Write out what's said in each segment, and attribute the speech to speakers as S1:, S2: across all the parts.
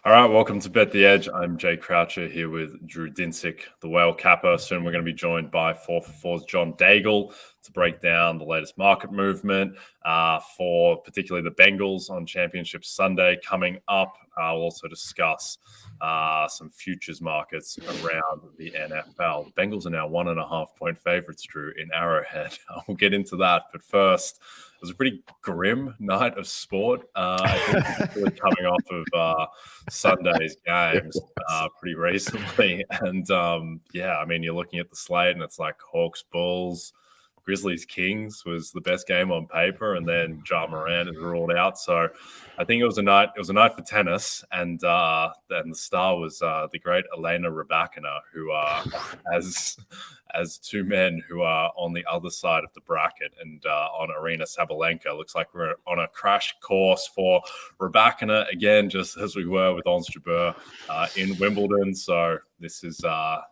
S1: All right, welcome to Bet the Edge. I'm Jay Croucher here with Drew Dinsick, the whale capper. Soon we're going to be joined by 4for4's John Daigle to break down the latest market movement for particularly the Bengals on Championship Sunday coming up. We'll also discuss some futures markets around the NFL. The Bengals are now 1.5-point favorites, Drew, in Arrowhead. We'll get into that. But first, it was a pretty grim night of sport. I think particularly coming off of Sunday's games pretty recently. And I mean, you're looking at the slate and it's like Hawks, Bulls, Grizzlies, Kings was the best game on paper, and then Ja Morant is ruled out. So I think it was a night for tennis, and the star was the great Elena Rybakina, who as two men who are on the other side of the bracket, and on Arena Sabalenka. Looks like we're on a crash course for Rybakina again, just as we were with Ons Jabeur in Wimbledon. So this is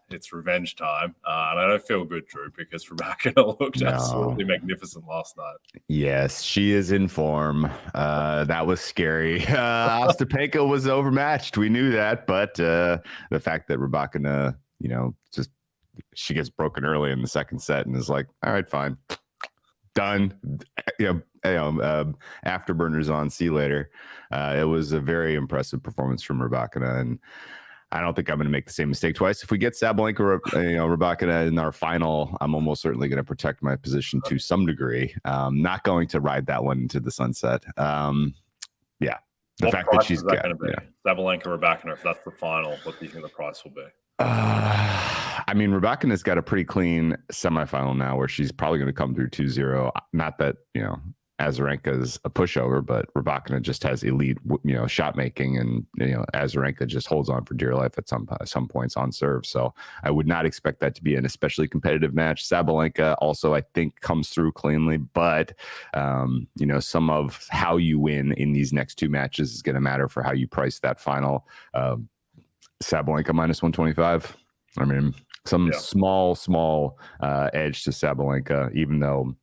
S1: it's revenge time, and I don't feel good, Drew, because Rybakina looked absolutely magnificent last night.
S2: Yes, she is in form. That was scary. Ostapenko was overmatched. We knew that, but the fact that Rybakina, just she gets broken early in the second set and is like, all right, fine, done. Afterburners on. See you later. It was a very impressive performance from Rybakina, and I don't think I'm going to make the same mistake twice. If we get Sabalenka, Rybakina in our final, I'm almost certainly going to protect my position to some degree. Not going to ride that one into the sunset. The fact that she's got
S1: Sabalenka, Rybakina, if that's the final, what do you think the price will be?
S2: I mean, Rybakina's got a pretty clean semifinal now where she's probably going to come through 2-0. Not that, Azarenka's a pushover, but Rybakina just has elite, shot making, and Azarenka just holds on for dear life at some points on serve. So I would not expect that to be an especially competitive match. Sabalenka also, I think, comes through cleanly, but some of how you win in these next two matches is going to matter for how you price that final. Sabalenka minus 125. I mean, small edge to Sabalenka, even though,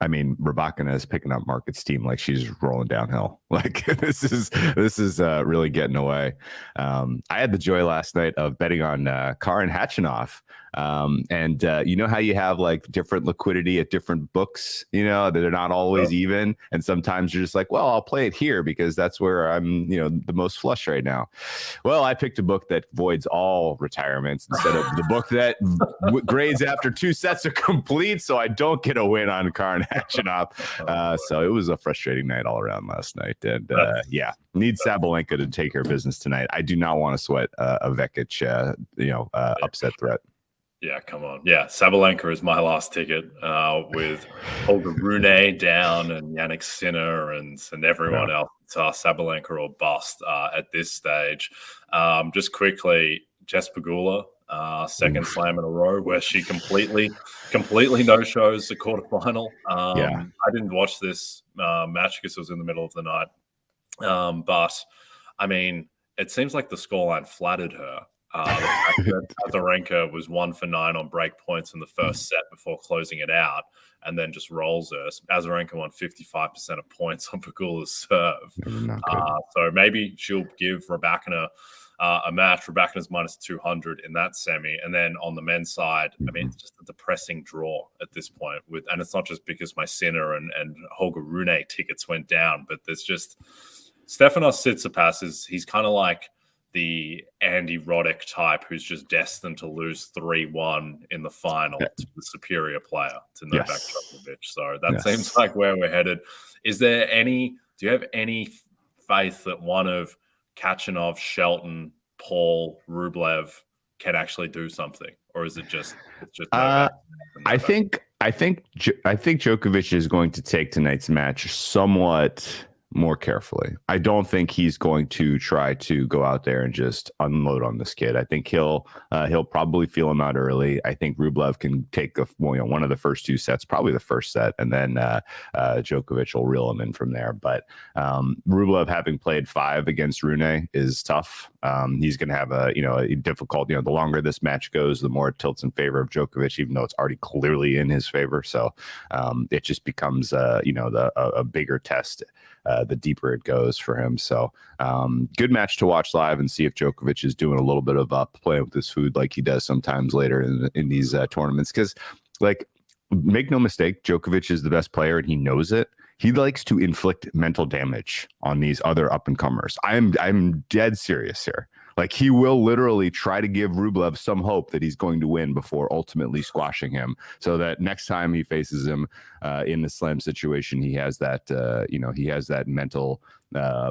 S2: I mean, Rybakina is picking up market steam like she's rolling downhill. Like this is really getting away. I had the joy last night of betting on Karen Khachanov. And you know how you have like different liquidity at different books, that they're not always even. And sometimes you're just like, well, I'll play it here because that's where I'm, the most flush right now. Well, I picked a book that voids all retirements instead of the book that grades after two sets are complete. So I don't get a win on Karen Khachanov. So it was a frustrating night all around last night. And need Sabalenka to take her business tonight. I do not want to sweat a Vekic, upset threat.
S1: Yeah, come on. Yeah, Sabalenka is my last ticket with Holger Rune down and Yannick Sinner and everyone else. It's Sabalenka or bust at this stage. Just quickly, Jess Pegula, second slam in a row where she completely no-shows the quarterfinal. I didn't watch this match because it was in the middle of the night. But, I mean, it seems like the scoreline flattered her. Azarenka was 1 for 9 on break points in the first set before closing it out, and then just rolls her. Azarenka won 55% of points on Pegula's serve. So maybe she'll give Rybakina a match. Rybakina's minus 200 in that semi. And then on the men's side, I mean, it's just a depressing draw at this point. And it's not just because my Sinner and Holger Rune tickets went down, but there's just Stefanos Tsitsipas he's kind of like the Andy Roddick type who's just destined to lose 3-1 in the final to the superior player, to Novak Djokovic. So that seems like where we're headed. Do you have any faith that one of Khachanov, Shelton, Paul, Rublev can actually do something? Or is it just Novak?
S2: I think Djokovic is going to take tonight's match somewhat more carefully. I don't think he's going to try to go out there and just unload on this kid. I think he'll probably feel him out early. I think Rublev can take one of the first two sets, probably the first set, and then Djokovic will reel him in from there. But Rublev, having played 5 against Rune, is tough. He's going to have a difficult. The longer this match goes, the more it tilts in favor of Djokovic, even though it's already clearly in his favor. So it just becomes a bigger test the deeper it goes for him. So good match to watch live and see if Djokovic is doing a little bit of playing with his food like he does sometimes later in these tournaments. Because, like, make no mistake, Djokovic is the best player and he knows it. He likes to inflict mental damage on these other up-and-comers. I'm dead serious here. Like, he will literally try to give Rublev some hope that he's going to win before ultimately squashing him, so that next time he faces him in the slam situation, he has that, he has that mental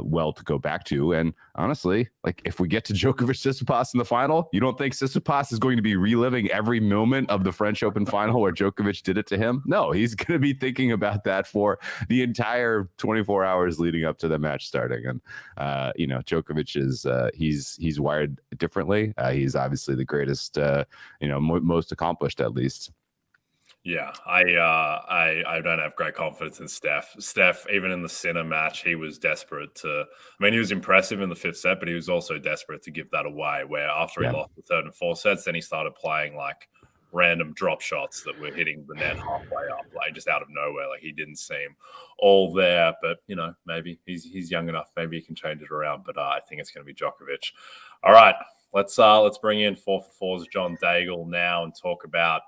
S2: well to go back to. And honestly, like, if we get to Djokovic Tsitsipas in the final, you don't think Tsitsipas is going to be reliving every moment of the French Open final where Djokovic did it to him? No, he's going to be thinking about that for the entire 24 hours leading up to the match starting. And Djokovic is he's wired differently. He's obviously the greatest, most accomplished, at least.
S1: Yeah, I don't have great confidence in Steph. Steph, even in the Sinner match, he was desperate to. I mean, he was impressive in the fifth set, but he was also desperate to give that away. Where after he lost the third and fourth sets, then he started playing like random drop shots that were hitting the net halfway up, like just out of nowhere. Like, he didn't seem all there. But maybe he's young enough. Maybe he can change it around. But I think it's going to be Djokovic. All right, let's bring in 4for4's John Daigle now and talk about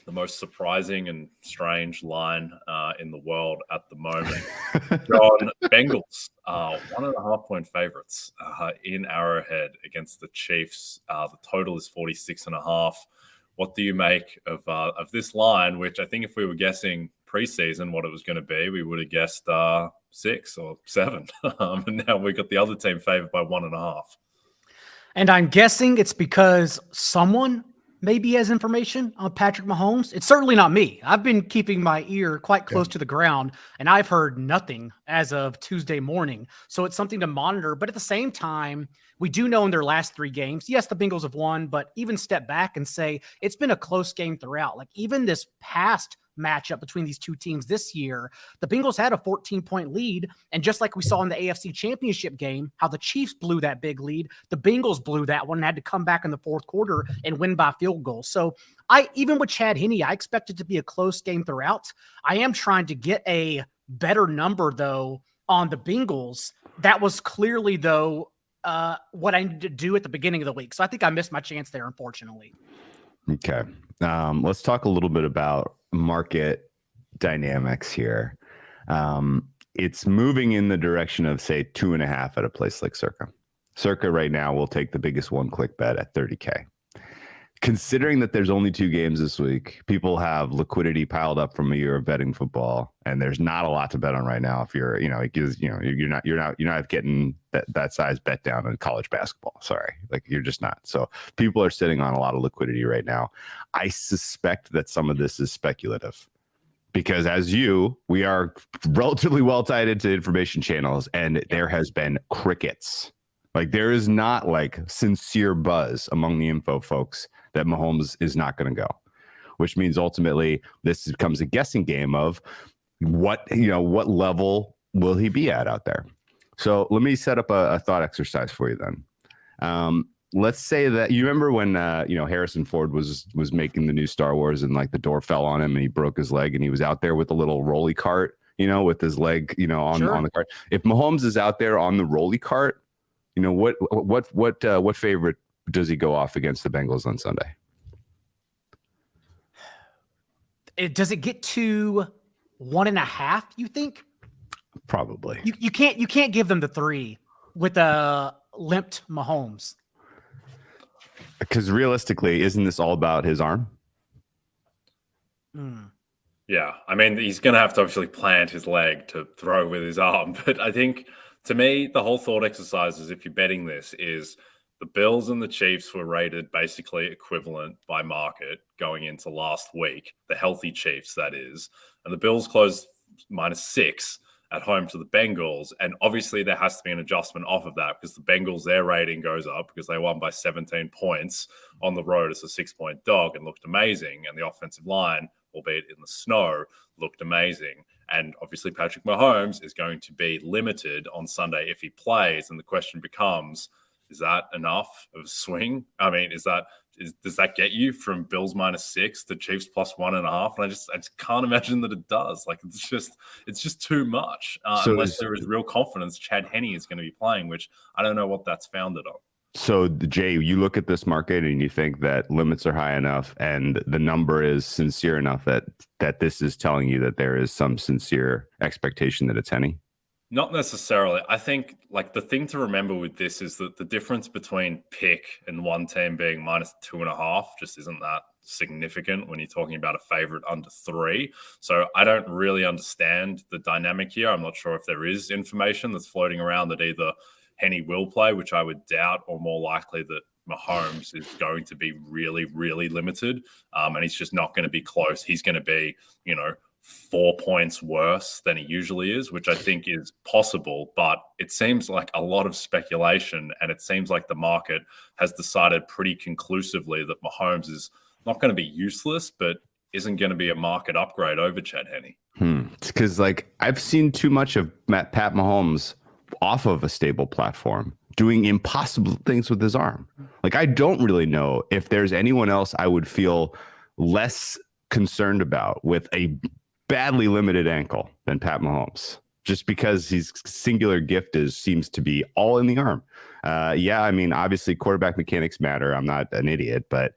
S1: the most surprising and strange line in the world at the moment. John, Bengals, 1.5-point favorites in Arrowhead against the Chiefs. The total is 46.5. What do you make of this line, which I think if we were guessing preseason what it was going to be, we would have guessed 6 or 7. And now we got the other team favored by 1.5.
S3: And I'm guessing it's because someone maybe has information on Patrick Mahomes. It's certainly not me. I've been keeping my ear quite close to the ground, and I've heard nothing as of Tuesday morning. So it's something to monitor. But at the same time, we do know in their last 3 games, yes, the Bengals have won, but even step back and say it's been a close game throughout. Like, even this past matchup between these two teams this year, the Bengals had a 14-point lead. And just like we saw in the AFC Championship game, how the Chiefs blew that big lead, the Bengals blew that one and had to come back in the fourth quarter and win by field goal. So even with Chad Henne, I expect it to be a close game throughout. I am trying to get a better number, though, on the Bengals. That was clearly, though, what I needed to do at the beginning of the week. So I think I missed my chance there, unfortunately.
S2: Okay. Let's talk a little bit about market dynamics here. It's moving in the direction of, say, 2.5 at a place like Circa. Circa right now will take the biggest one-click bet at $30K. Considering that there's only 2 games this week, people have liquidity piled up from a year of betting football, and there's not a lot to bet on right now. If you're, you're not getting that size bet down in college basketball. Sorry, like, you're just not. So people are sitting on a lot of liquidity right now. I suspect that some of this is speculative, because we are relatively well tied into information channels, and there has been crickets. Like, there is not like sincere buzz among the info folks that Mahomes is not going to go, which means ultimately this becomes a guessing game of what level will he be at out there. So let me set up a thought exercise for you then. Let's say that you remember when Harrison Ford was making the new Star Wars, and like the door fell on him and he broke his leg, and he was out there with a little rolly cart, with his leg, on the cart. If Mahomes is out there on the rolly cart, what favorite does he go off against the Bengals on Sunday?
S3: Does it get to 1.5? You think?
S2: Probably.
S3: You can't give them the 3 with a limped Mahomes.
S2: Because realistically, isn't this all about his arm?
S1: Yeah, I mean, he's going to have to obviously plant his leg to throw with his arm. But I think, to me, the whole thought exercise is, if you're betting this, is the Bills and the Chiefs were rated basically equivalent by market going into last week, the healthy Chiefs, that is. And the Bills closed -6 at home to the Bengals. And obviously there has to be an adjustment off of that, because the Bengals, their rating goes up because they won by 17 points on the road as a 6-point dog and looked amazing. And the offensive line, albeit in the snow, looked amazing. And obviously Patrick Mahomes is going to be limited on Sunday if he plays. And the question becomes, is that enough of a swing? I mean, is that does that get you from Bills -6 to Chiefs +1.5? And I just can't imagine that it does. Like it's just too much unless there is real confidence Chad Henne is going to be playing, which I don't know what that's founded on.
S2: So Jay, you look at this market and you think that limits are high enough and the number is sincere enough that this is telling you that there is some sincere expectation that it's Henne?
S1: Not necessarily. I think like the thing to remember with this is that the difference between pick and one team being -2.5 just isn't that significant when you're talking about a favorite under 3. So I don't really understand the dynamic here. I'm not sure if there is information that's floating around that either Henne will play, which I would doubt, or more likely that Mahomes is going to be really, really limited. And he's just not going to be close. He's going to be, 4 points worse than he usually is, which I think is possible, but it seems like a lot of speculation, and it seems like the market has decided pretty conclusively that Mahomes is not going to be useless, but isn't going to be a market upgrade over Chad Henne.
S2: Because I've seen too much of Pat Mahomes off of a stable platform doing impossible things with his arm. I don't really know if there's anyone else I would feel less concerned about with a badly limited ankle than Pat Mahomes, just because his singular gift seems to be all in the arm. Obviously quarterback mechanics matter. I'm not an idiot, but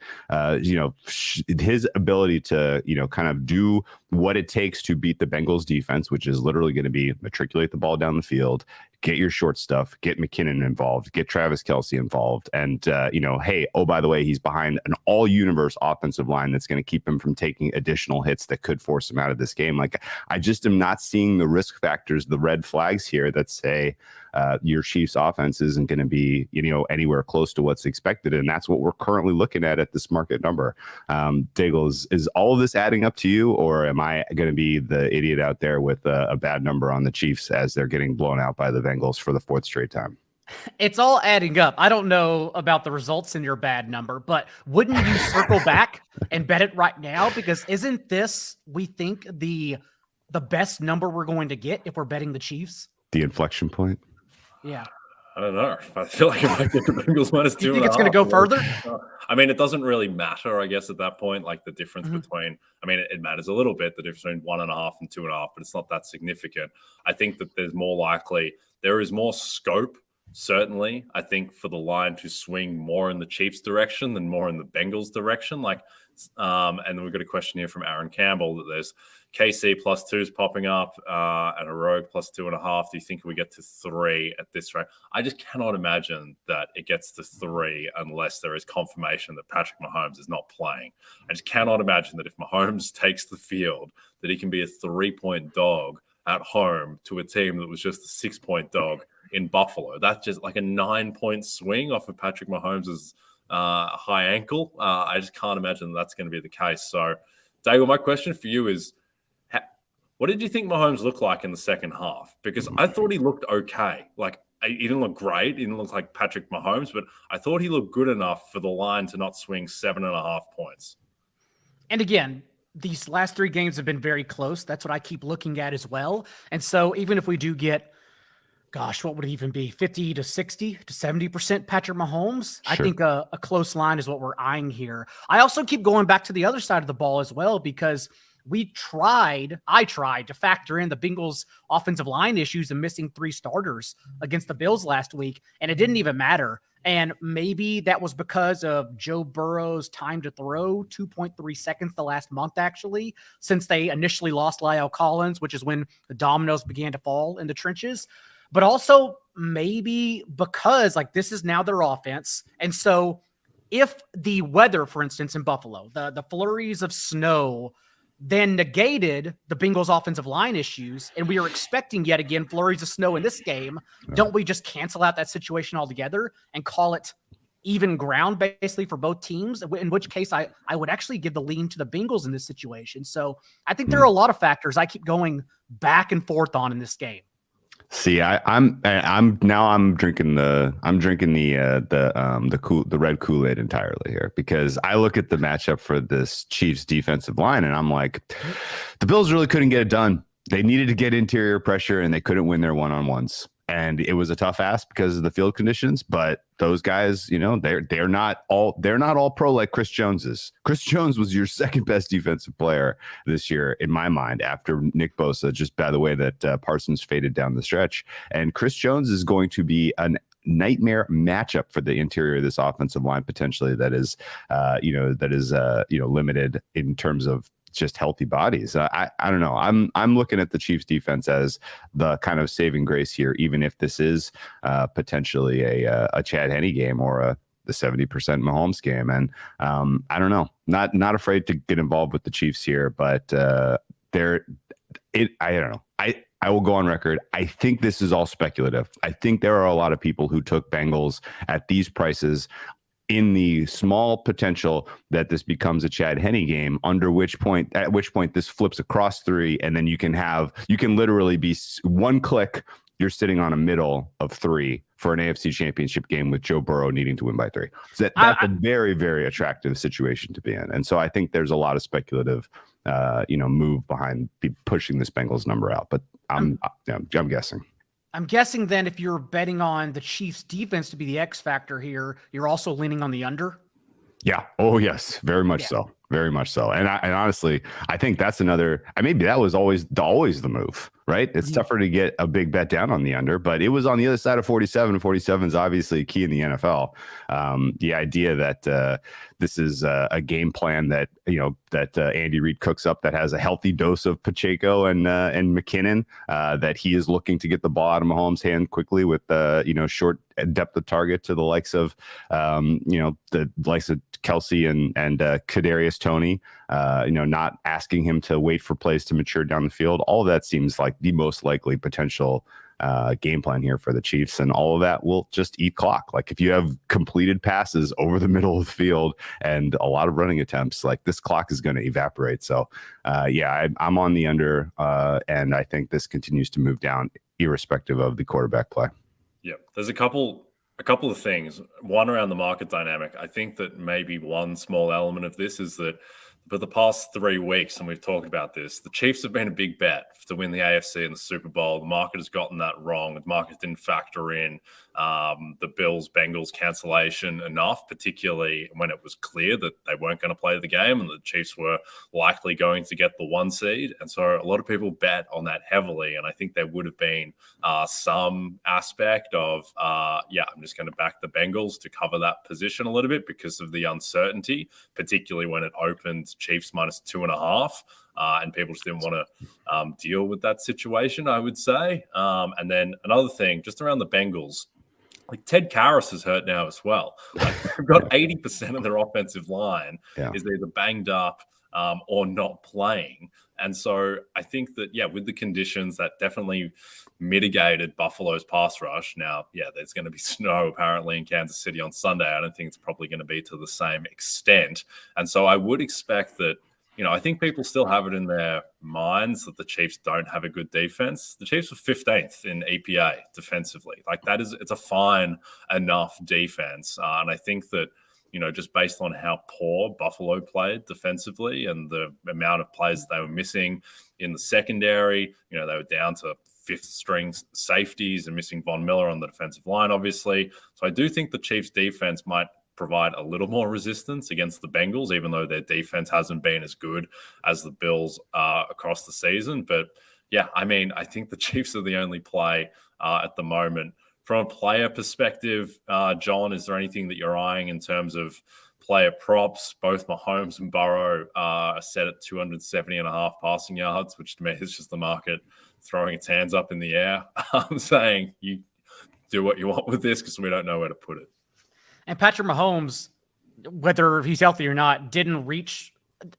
S2: his ability to, kind of do what it takes to beat the Bengals defense, which is literally going to be matriculate the ball down the field, get your short stuff, get McKinnon involved, get Travis Kelce involved. And, hey, oh, by the way, he's behind an all-universe offensive line that's going to keep him from taking additional hits that could force him out of this game. I just am not seeing the risk factors, the red flags here that say your Chiefs offense isn't going to be, anywhere close to what's expected. And that's what we're currently looking at this market number. Daigle, is all of this adding up to you, or am I going to be the idiot out there with a bad number on the Chiefs as they're getting blown out by the Bengals for the 4th straight time?
S3: It's all adding up. I don't know about the results in your bad number, but wouldn't you circle back and bet it right now? Because isn't this, we think, the best number we're going to get if we're betting the Chiefs?
S2: The inflection point?
S3: Yeah.
S1: I don't know. I feel like it might get the Bengals -2.
S3: You think it's going to go further?
S1: It doesn't really matter, I guess, at that point. The difference between, it matters a little bit, the difference between 1.5 and 2.5, but it's not that significant. I think that there is more scope, certainly, I think, for the line to swing more in the Chiefs' direction than more in the Bengals' direction. And then we've got a question here from Aaron Campbell that there's KC +2s popping up and a Rogue +2.5. Do you think we get to 3 at this rate? I just cannot imagine that it gets to 3 unless there is confirmation that Patrick Mahomes is not playing. I just cannot imagine that if Mahomes takes the field, that he can be a 3-point dog at home to a team that was just a 6-point dog in Buffalo. That's just like a 9-point swing off of Patrick Mahomes' high ankle. I just can't imagine that's going to be the case. So, Daigle, my question for you is, what did you think Mahomes looked like in the second half? Because I thought he looked okay. He didn't look great. He didn't look like Patrick Mahomes, but I thought he looked good enough for the line to not swing 7.5 points. And
S3: again, these last 3 games have been very close. That's what I keep looking at as well. And so even if we do get, what would it even be? 50 to 60 to 70% Patrick Mahomes. Sure. I think a close line is what we're eyeing here. I also keep going back to the other side of the ball as well, because I tried to factor in the Bengals offensive line issues and missing 3 starters against the Bills last week, and it didn't even matter. And maybe that was because of Joe Burrow's time to throw, 2.3 seconds the last month, actually, since they initially lost La'el Collins, which is when the dominoes began to fall in the trenches. But also maybe because this is now their offense. And so if the weather, for instance, in Buffalo, the flurries of snow then negated the Bengals offensive line issues, and we are expecting yet again flurries of snow in this game, don't we just cancel out that situation altogether and call it even ground basically for both teams? In which case I would actually give the lean to the Bengals in this situation. So I think there are a lot of factors I keep going back and forth on in this game.
S2: See, I'm drinking the red Kool-Aid entirely here, because I look at the matchup for this Chiefs defensive line and I'm like, the Bills really couldn't get it done. They needed to get interior pressure and they couldn't win their one-on-ones. and it was a tough ask because of the field conditions. But those guys, you know, they're not all pro like Chris Jones is. Chris Jones was your second best defensive player this year in my mind, after Nick Bosa, just by the way that Parsons faded down the stretch. And Chris Jones is going to be an nightmare matchup for the interior of this offensive line, potentially, that is limited in terms of just healthy bodies. I don't know. I'm looking at the Chiefs defense as the kind of saving grace here, even if this is potentially a Chad Henne game or the 70% Mahomes game. And I don't know, not afraid to get involved with the Chiefs here, but I don't know. I will go on record. I think this is all speculative. I think there are a lot of people who took Bengals at these prices in the small potential that this becomes a Chad Henne game, at which point this flips across 3, and then you can literally be one click, you're sitting on a middle of 3 for an AFC Championship game with Joe Burrow needing to win by 3. So that's a very, very attractive situation to be in. And so I think there's a lot of speculative move behind pushing this Bengals number out, but I'm guessing.
S3: I'm guessing then if you're betting on the Chiefs defense to be the X factor here, you're also leaning on the under.
S2: Yeah. Oh yes. Very much so. Very much so. And honestly, I think that's maybe that was always the move, right? It's tougher to get a big bet down on the under, but it was on the other side of 47. 47 is obviously key in the NFL. The idea that this is a game plan that Andy Reid cooks up that has a healthy dose of Pacheco and McKinnon, that he is looking to get the ball out of Mahomes' hand quickly with short depth of target to the likes of Kelsey and Kadarius Toney, not asking him to wait for plays to mature down the field. All of that seems like the most likely potential game plan here for the Chiefs, and all of that will just eat clock. Like if you have completed passes over the middle of the field and a lot of running attempts, like this clock is going to evaporate. So I'm on the under, and I think this continues to move down irrespective of the quarterback play.
S1: Yeah, there's a couple of things. One, around the market dynamic. I think that maybe one small element of this is that for the past 3 weeks, and we've talked about this, the Chiefs have been a big bet to win the AFC and the Super Bowl. The market has gotten that wrong. The market didn't factor in the Bills-Bengals cancellation enough, particularly when it was clear that they weren't going to play the game and the Chiefs were likely going to get the 1 seed. And so a lot of people bet on that heavily. And I think there would have been some aspect of, I'm just going to back the Bengals to cover that position a little bit because of the uncertainty, particularly when it opened Chiefs -2.5. And people just didn't want to deal with that situation, I would say. And then another thing, just around the Bengals, like Ted Karras is hurt now as well. Like they've got 80% of their offensive line is either banged up or not playing. And so I think that, with the conditions, that definitely mitigated Buffalo's pass rush. Now, there's going to be snow apparently in Kansas City on Sunday. I don't think it's probably going to be to the same extent. And so I would expect that, I think people still have it in their minds that the Chiefs don't have a good defense. The Chiefs were 15th in EPA defensively. Like it's a fine enough defense. And I think that, just based on how poor Buffalo played defensively and the amount of players they were missing in the secondary, they were down to 5th string safeties and missing Von Miller on the defensive line, obviously. So I do think the Chiefs defense might provide a little more resistance against the Bengals, even though their defense hasn't been as good as the Bills across the season. But I think the Chiefs are the only play at the moment. From a player perspective, John, is there anything that you're eyeing in terms of player props? Both Mahomes and Burrow are set at 270.5 passing yards, which to me is just the market throwing its hands up in the air. I'm saying you do what you want with this because we don't know where to put it.
S3: And Patrick Mahomes, whether he's healthy or not, didn't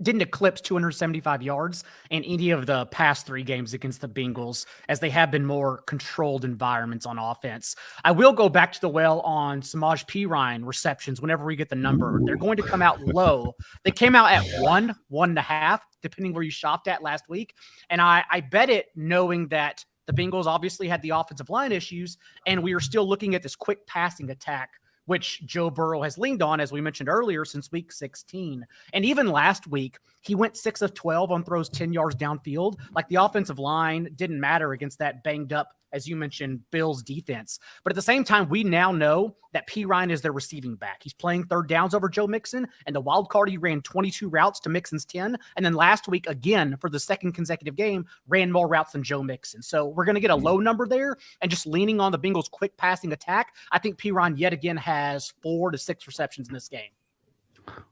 S3: eclipse 275 yards in any of the past 3 games against the Bengals, as they have been more controlled environments on offense. I will go back to the well on Samaj P. Ryan receptions whenever we get the number. They're going to come out low. They came out at 1.5, depending where you shopped at last week. And I bet it knowing that the Bengals obviously had the offensive line issues, and we are still looking at this quick passing attack, which Joe Burrow has leaned on, as we mentioned earlier, since week 16. And even last week, he went 6 of 12 on throws 10 yards downfield. Like the offensive line didn't matter against that banged up as you mentioned, Bills defense. But at the same time, we now know that P. Ryan is their receiving back. He's playing third downs over Joe Mixon, and the wild card, he ran 22 routes to Mixon's 10. And then last week, again, for the second consecutive game, ran more routes than Joe Mixon. So we're going to get a low number there. And just leaning on the Bengals' quick passing attack, I think P. Ryan yet again has 4 to 6 receptions in this game.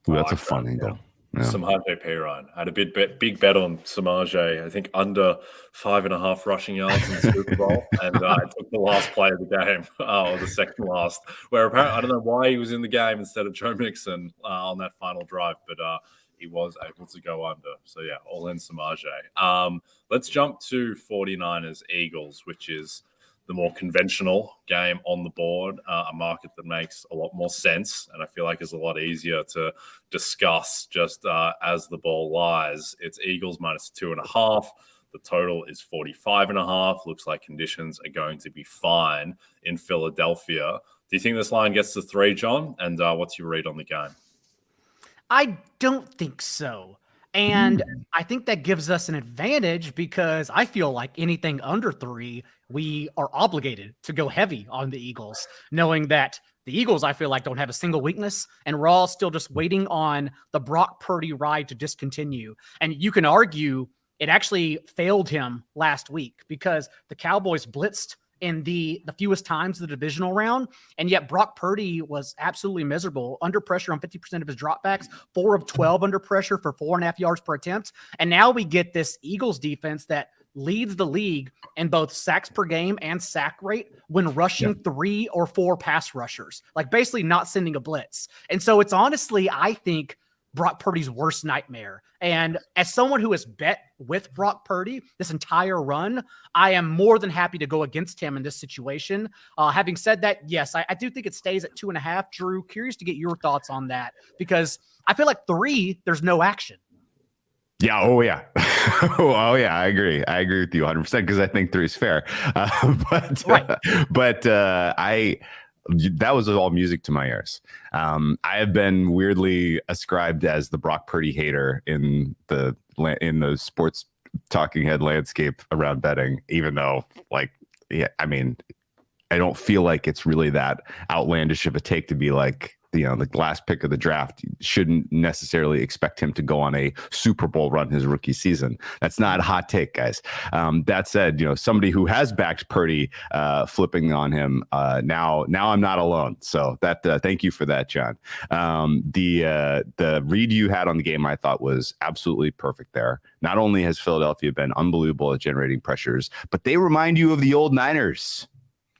S2: Ooh, that's a fun angle. Yeah.
S1: Samaje Perine. I had a big bet on Samaje. I think under 5.5 rushing yards in the Super Bowl, and I took the last play of the game, or the second last. Where apparently I don't know why he was in the game instead of Joe Mixon on that final drive, but he was able to go under. So yeah, all in Samaje. Let's jump to 49ers Eagles, which is the more conventional game on the board, a market that makes a lot more sense, and I feel like is a lot easier to discuss just as the ball lies. It's Eagles minus 2.5. The total is 45.5. Looks like conditions are going to be fine in Philadelphia. Do you think this line gets to 3, John? And what's your read on the game?
S3: I don't think so. And I think that gives us an advantage because I feel like anything under 3, we are obligated to go heavy on the Eagles, knowing that the Eagles, I feel like, don't have a single weakness, and we're all still just waiting on the Brock Purdy ride to discontinue. And you can argue it actually failed him last week because the Cowboys blitzed in the fewest times of the divisional round, and yet Brock Purdy was absolutely miserable, under pressure on 50% of his dropbacks, 4 of 12 under pressure for 4.5 yards per attempt. And now we get this Eagles defense that leads the league in both sacks per game and sack rate when rushing 3 or 4 pass rushers, like basically not sending a blitz. And so it's honestly, I think, Brock Purdy's worst nightmare. And as someone who has bet with Brock Purdy this entire run, I am more than happy to go against him in this situation. Having said that, yes, I do think it stays at 2.5. Drew, curious to get your thoughts on that because I feel like 3, there's no action.
S2: Yeah. Oh, yeah. Oh, yeah. I agree with you 100% because I think 3 is fair. That was all music to my ears. I have been weirdly ascribed as the Brock Purdy hater in the sports talking head landscape around betting, even though, like, yeah, I mean, I don't feel like it's really that outlandish of a take to be like, you know, the last pick of the draft. You shouldn't necessarily expect him to go on a Super Bowl run his rookie season. That's not a hot take, guys. That said, you know, somebody who has backed Purdy flipping on him now I'm not alone. So that thank you for that, John. The read you had on the game I thought was absolutely perfect there. Not only has Philadelphia been unbelievable at generating pressures, but they remind you of the old Niners.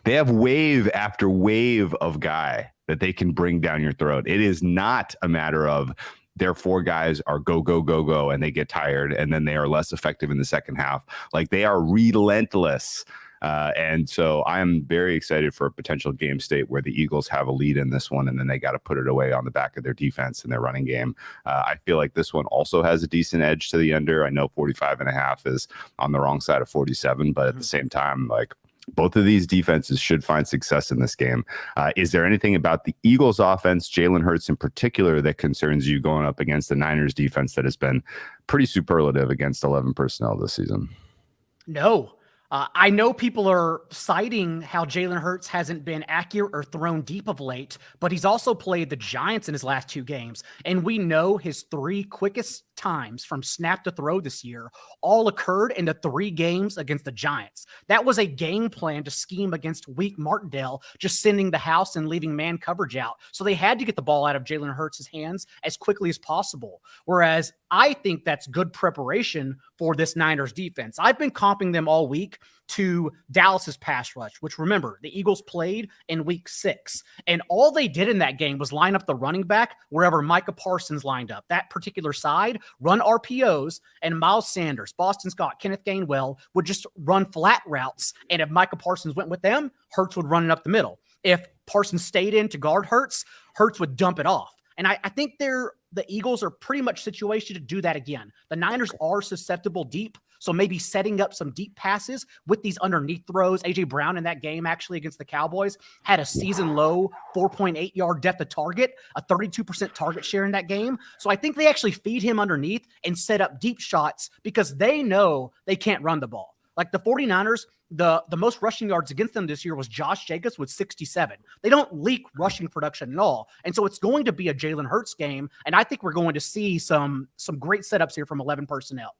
S2: They have wave after wave of guy that they can bring down your throat. It is not a matter of their 4 guys are go, go, go, go, and they get tired, and then they are less effective in the second half. Like, they are relentless. And so I am very excited for a potential game state where the Eagles have a lead in this one, and then they got to put it away on the back of their defense and their running game. I feel like this one also has a decent edge to the under. I know 45.5 is on the wrong side of 47, but at the same time, like, both of these defenses should find success in this game. Is there anything about the Eagles offense, Jalen Hurts in particular, that concerns you going up against the Niners defense that has been pretty superlative against 11 personnel this season?
S3: No. I know people are citing how Jalen Hurts hasn't been accurate or thrown deep of late, but he's also played the Giants in his last 2 games. And we know his 3 quickest times from snap to throw this year all occurred in the 3 games against the Giants. That was a game plan to scheme against weak Martindale, just sending the house and leaving man coverage out. So they had to get the ball out of Jalen Hurts' hands as quickly as possible. Whereas I think that's good preparation for this Niners defense. I've been comping them all week to Dallas's pass rush, which, remember, the Eagles played in week 6. And all they did in that game was line up the running back wherever Micah Parsons lined up. That particular side, run RPOs, and Miles Sanders, Boston Scott, Kenneth Gainwell would just run flat routes. And if Micah Parsons went with them, Hurts would run it up the middle. If Parsons stayed in to guard Hurts, Hurts would dump it off. And I think the Eagles are pretty much situated to do that again. The Niners are susceptible deep, so maybe setting up some deep passes with these underneath throws. A.J. Brown in that game actually against the Cowboys had a season-low 4.8-yard depth of target, a 32% target share in that game. So I think they actually feed him underneath and set up deep shots because they know they can't run the ball. Like the 49ers, the most rushing yards against them this year was Josh Jacobs with 67. They don't leak rushing production at all. And so it's going to be a Jalen Hurts game. And I think we're going to see some great setups here from 11 personnel.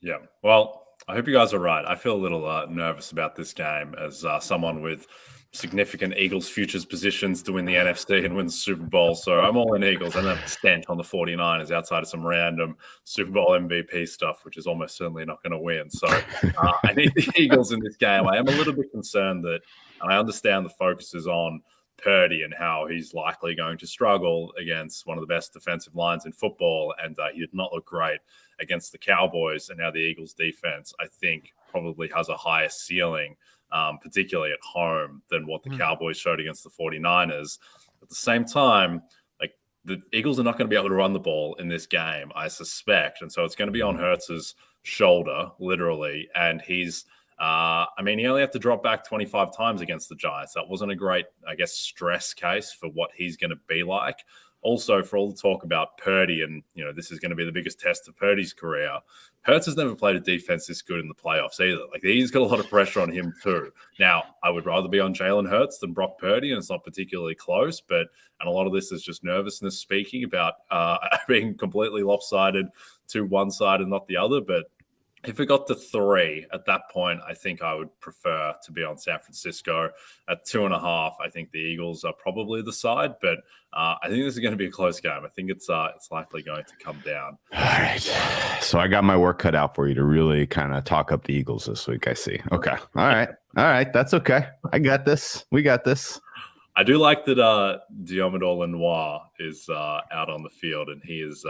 S1: Yeah. Well, I hope you guys are right. I feel a little nervous about this game as someone with significant Eagles futures positions to win the NFC and win the Super Bowl. So I'm all in Eagles. I'm a stent on the 49ers outside of some random Super Bowl MVP stuff, which is almost certainly not going to win. So I need the Eagles in this game. I am a little bit concerned that, and I understand the focus is on Purdy and how he's likely going to struggle against one of the best defensive lines in football. And he did not look great against the Cowboys. And now the Eagles defense, I think, probably has a higher ceiling, particularly at home, than what the Cowboys showed against the 49ers. At the same time, like the Eagles are not going to be able to run the ball in this game, I suspect. And so it's going to be on Hurts's shoulder, literally. And he's, he only had to drop back 25 times against the Giants. That wasn't a great, stress case for what he's going to be like. Also, for all the talk about Purdy and, this is going to be the biggest test of Purdy's career, Hurts has never played a defense this good in the playoffs either. Like, he's got a lot of pressure on him too. Now, I would rather be on Jalen Hurts than Brock Purdy, and it's not particularly close, and a lot of this is just nervousness speaking about being completely lopsided to one side and not the other. But if it got to 3 at that point, I think I would prefer to be on San Francisco. At 2.5, I think the Eagles are probably the side, but I think this is going to be a close game. I think it's likely going to come down.
S2: All right. So I got my work cut out for you to really kind of talk up the Eagles this week, I see. Okay. All right. That's okay. I got this. We got this.
S1: I do like that Diomedor Lenoir is out on the field, and he is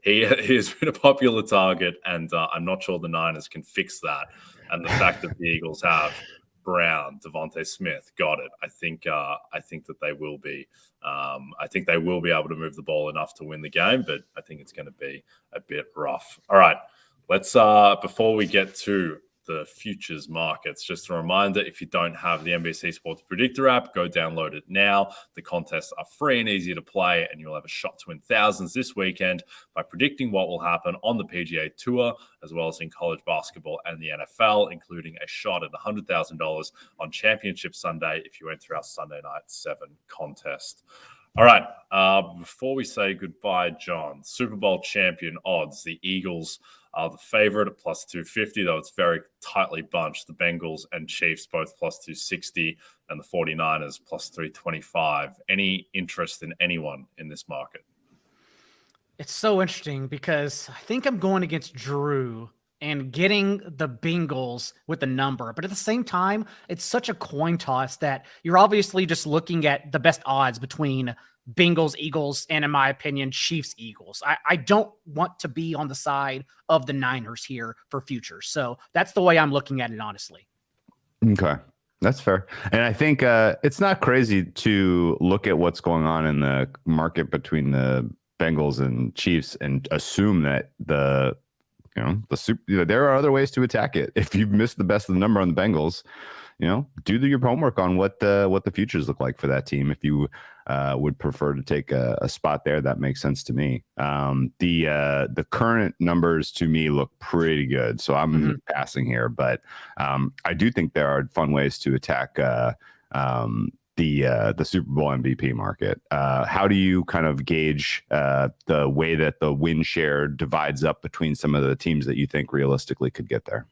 S1: he has been a popular target, and I'm not sure the Niners can fix that. And the fact that the Eagles have Brown, Devontae Smith, got it. I think that they will be. I think they will be able to move the ball enough to win the game, but I think it's going to be a bit rough. All right, let's before we get to the futures markets, just a reminder, if you don't have the NBC Sports Predictor app, go download it now. The contests are free and easy to play, and you'll have a shot to win thousands this weekend by predicting what will happen on the PGA Tour, as well as in college basketball and the NFL, including a shot at $100,000 on Championship Sunday if you enter our Sunday Night 7 contest. All right, before we say goodbye, John, Super Bowl champion odds, the Eagles are the favorite at plus 250, though it's very tightly bunched. The Bengals and Chiefs both plus 260, and the 49ers plus 325. Any interest in anyone in this market?
S3: It's so interesting because I think I'm going against Drew and getting the Bengals with the number. But at the same time, it's such a coin toss that you're obviously just looking at the best odds between Bengals, Eagles, and in my opinion, Chiefs, Eagles. I don't want to be on the side of the Niners here for futures. So that's the way I'm looking at it, honestly.
S2: Okay. That's fair. And I think it's not crazy to look at what's going on in the market between the Bengals and Chiefs and assume that there are other ways to attack it. If you've missed the best of the number on the Bengals, do your homework on what the futures look like for that team. If you would prefer to take a spot there, that makes sense to me. The current numbers to me look pretty good, so I'm passing here. But I do think there are fun ways to attack the Super Bowl MVP market. How do you kind of gauge the way that the win share divides up between some of the teams that you think realistically could get there?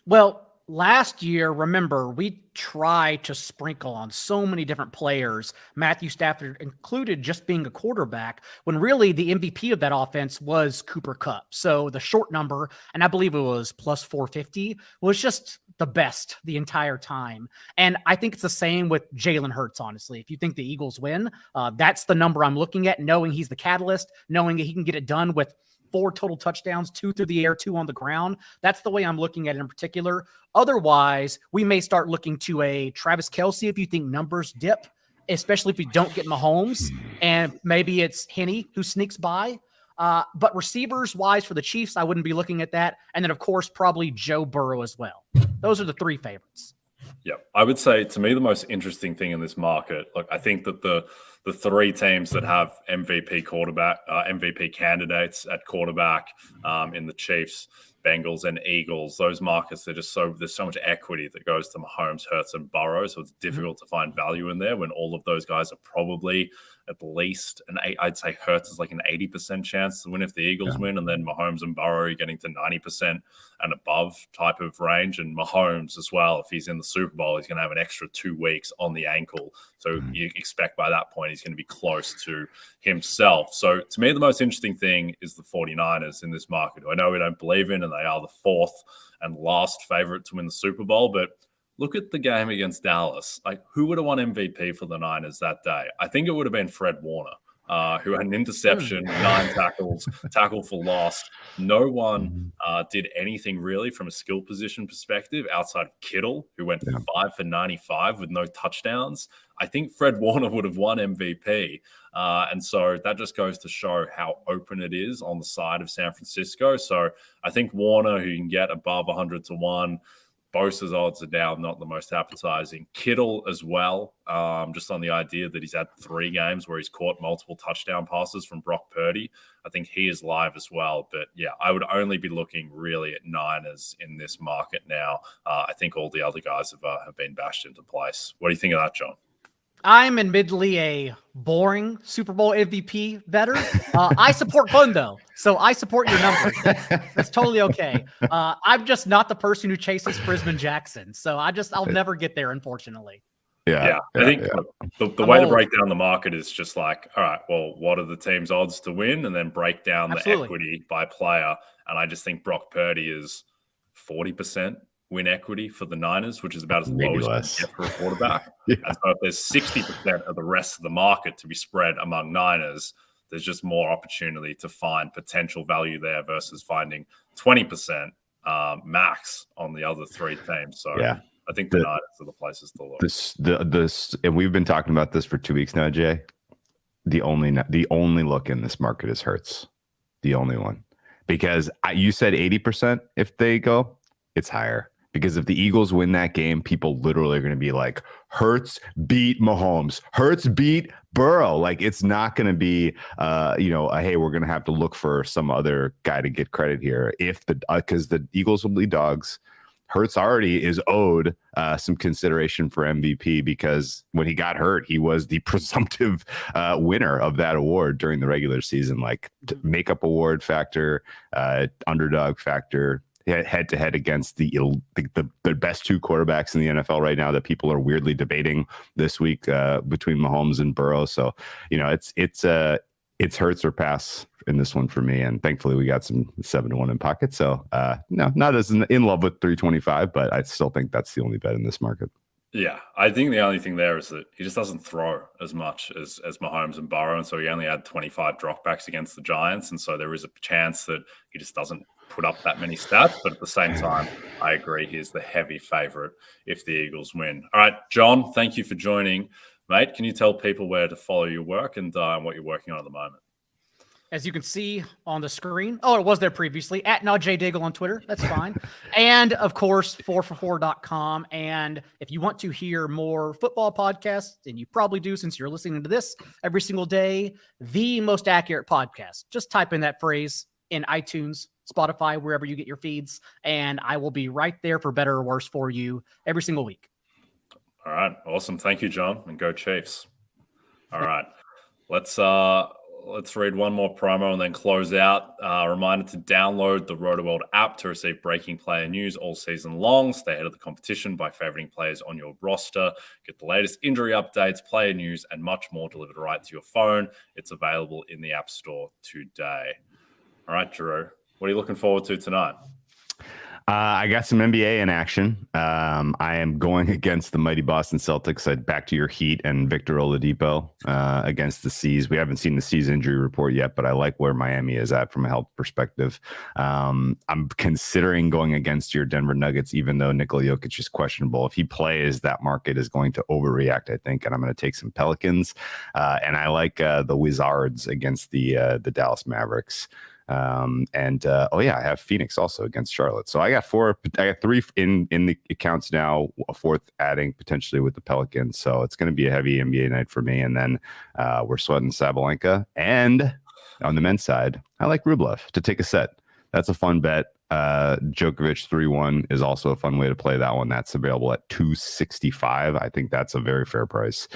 S3: Well, last year, remember, we tried to sprinkle on so many different players, Matthew Stafford included, just being a quarterback, when really the MVP of that offense was Cooper Kupp. So the short number, and I believe it was plus 450, was just the best the entire time. And I think it's the same with Jalen Hurts, honestly. If you think the Eagles win, that's the number I'm looking at, knowing he's the catalyst, knowing that he can get it done with 4 total touchdowns, 2 through the air, 2 on the ground. That's the way I'm looking at it in particular. Otherwise, we may start looking to a Travis Kelce if you think numbers dip, especially if we don't get Mahomes, and maybe it's Henne who sneaks by. But receivers-wise for the Chiefs, I wouldn't be looking at that. And then, of course, probably Joe Burrow as well. Those are the 3 favorites.
S1: Yeah, I would say to me the most interesting thing in this market, look, I think that the 3 teams that have MVP candidates at quarterback in the Chiefs, Bengals and Eagles, those markets, there's so much equity that goes to Mahomes, Hurts, and Burrow. So it's difficult to find value in there when all of those guys are probably at least I'd say Hurts is like an 80% chance to win if the Eagles win, and then Mahomes and Burrow are getting to 90% and above type of range. And Mahomes as well, if he's in the Super Bowl, he's going to have an extra 2 weeks on the ankle. So you expect by that point he's going to be close to himself. So to me, the most interesting thing is the 49ers in this market. I know we don't believe in, and they are the 4th and last favorite to win the Super Bowl, but look at the game against Dallas. Like, who would have won MVP for the Niners that day? I think it would have been Fred Warner, who had an interception, 9 tackles, tackle for loss. No one did anything really from a skill position perspective outside of Kittle, who went 5 for 95 with no touchdowns. I think Fred Warner would have won MVP. And so that just goes to show how open it is on the side of San Francisco. So I think Warner, who you can get above 100 to 1, Bosa's odds are down, not the most appetizing. Kittle as well, just on the idea that he's had 3 games where he's caught multiple touchdown passes from Brock Purdy. I think he is live as well. But yeah, I would only be looking really at Niners in this market now. I think all the other guys have been bashed into place. What do you think of that, John?
S3: I'm admittedly a boring Super Bowl MVP bettor. I support fun, though, so I support your numbers. That's totally okay. I'm just not the person who chases Frisman Jackson, so I'll never get there, unfortunately.
S1: I think the way to break down the market is just like, all right, well, what are the team's odds to win? And then break down the equity by player. And I just think Brock Purdy is 40% win equity for the Niners, which is about as low as you can get for a quarterback. And so if there's 60% of the rest of the market to be spread among Niners, there's just more opportunity to find potential value there versus finding 20% max on the other 3 teams. So I think the Niners are the places to look.
S2: And we've been talking about this for 2 weeks now, Jay. The only look in this market is Hurts. The only one. Because you said 80% if they go, it's higher. Because if the Eagles win that game, people literally are going to be like, Hurts beat Mahomes. Hurts beat Burrow. Like, it's not going to be, hey, we're going to have to look for some other guy to get credit here. Because the Eagles will be dogs. Hurts already is owed some consideration for MVP because when he got hurt, he was the presumptive winner of that award during the regular season. Like, makeup award factor, underdog factor, head-to-head against the best 2 quarterbacks in the NFL right now that people are weirdly debating this week between Mahomes and Burrow. So, it's Hurts or pass in this one for me. And thankfully we got some 7-1 in pocket. So no, not as in love with 325, but I still think that's the only bet in this market.
S1: Yeah, I think the only thing there is that he just doesn't throw as much as Mahomes and Burrow. And so he only had 25 dropbacks against the Giants. And so there is a chance that he just doesn't put up that many stats. But at the same time, I agree, he's the heavy favorite if the Eagles win. All right, John, thank you for joining. Mate, can you tell people where to follow your work and what you're working on at the moment?
S3: As you can see on the screen. Oh, it was there previously. At @NotJDaigle on Twitter. That's fine. And, of course, 4for4.com. And if you want to hear more football podcasts, and you probably do since you're listening to this every single day, the most accurate podcast. Just type in that phrase in iTunes, Spotify, wherever you get your feeds, and I will be right there for better or worse for you every single week.
S1: All right. Awesome. Thank you, John. And go Chiefs. All right. Let's read one more promo and then close out. Reminder to download the RotoWorld app to receive breaking player news all season long. Stay ahead of the competition by favoriting players on your roster. Get the latest injury updates, player news, and much more delivered right to your phone. It's available in the App Store today. All right, Drew, what are you looking forward to tonight?
S2: I got some NBA in action. I am going against the mighty Boston Celtics. Back to your Heat and Victor Oladipo against the C's. We haven't seen the C's injury report yet, but I like where Miami is at from a health perspective. I'm considering going against your Denver Nuggets, even though Nikola Jokic is questionable. If he plays, that market is going to overreact, I think, and I'm going to take some Pelicans. And I like the Wizards against the Dallas Mavericks. I have Phoenix also against Charlotte. So I got 3 in the accounts now, a 4th adding potentially with the Pelicans. So it's going to be a heavy NBA night for me. And then we're sweating Sabalenka. And on the men's side, I like Rublev to take a set. That's a fun bet. Djokovic 3-1 is also a fun way to play that one. That's available at 265. I think that's a very fair price.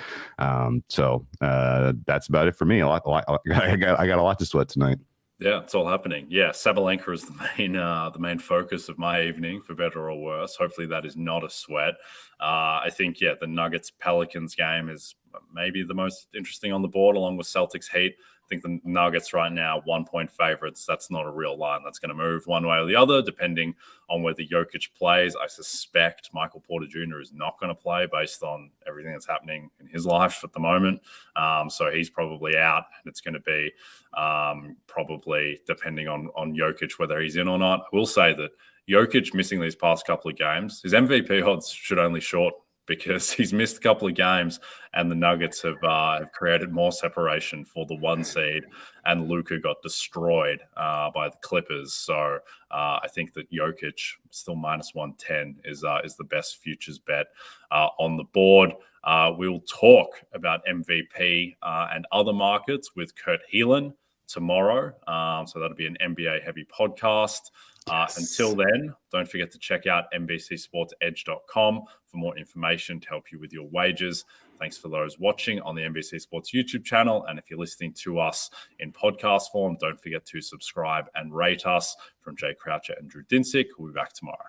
S2: So that's about it for me. I got a lot to sweat tonight.
S1: Yeah, it's all happening. Yeah, Sabalenka is the main focus of my evening, for better or worse. Hopefully that is not a sweat. I think, the Nuggets-Pelicans game is maybe the most interesting on the board, along with Celtics-Heat. I think the Nuggets right now, 1-point favorites. That's not a real line. That's going to move one way or the other, depending on whether Jokic plays. I suspect Michael Porter Jr. is not going to play based on everything that's happening in his life at the moment. So he's probably out, and it's going to be probably depending on Jokic, whether he's in or not. I will say that Jokic missing these past couple of games, his MVP odds should only shorten, because he's missed a couple of games and the Nuggets have created more separation for the 1 seed, and Luka got destroyed by the Clippers. So I think that Jokic still minus 110 is the best futures bet on the board. We'll talk about MVP and other markets with Kurt Heelan tomorrow. So that'll be an NBA heavy podcast. Until then, don't forget to check out NBCSportsEdge.com for more information to help you with your wagers. Thanks for those watching on the NBC Sports YouTube channel. And if you're listening to us in podcast form, don't forget to subscribe and rate us. From Jay Croucher and Drew Dinsick, we'll be back tomorrow.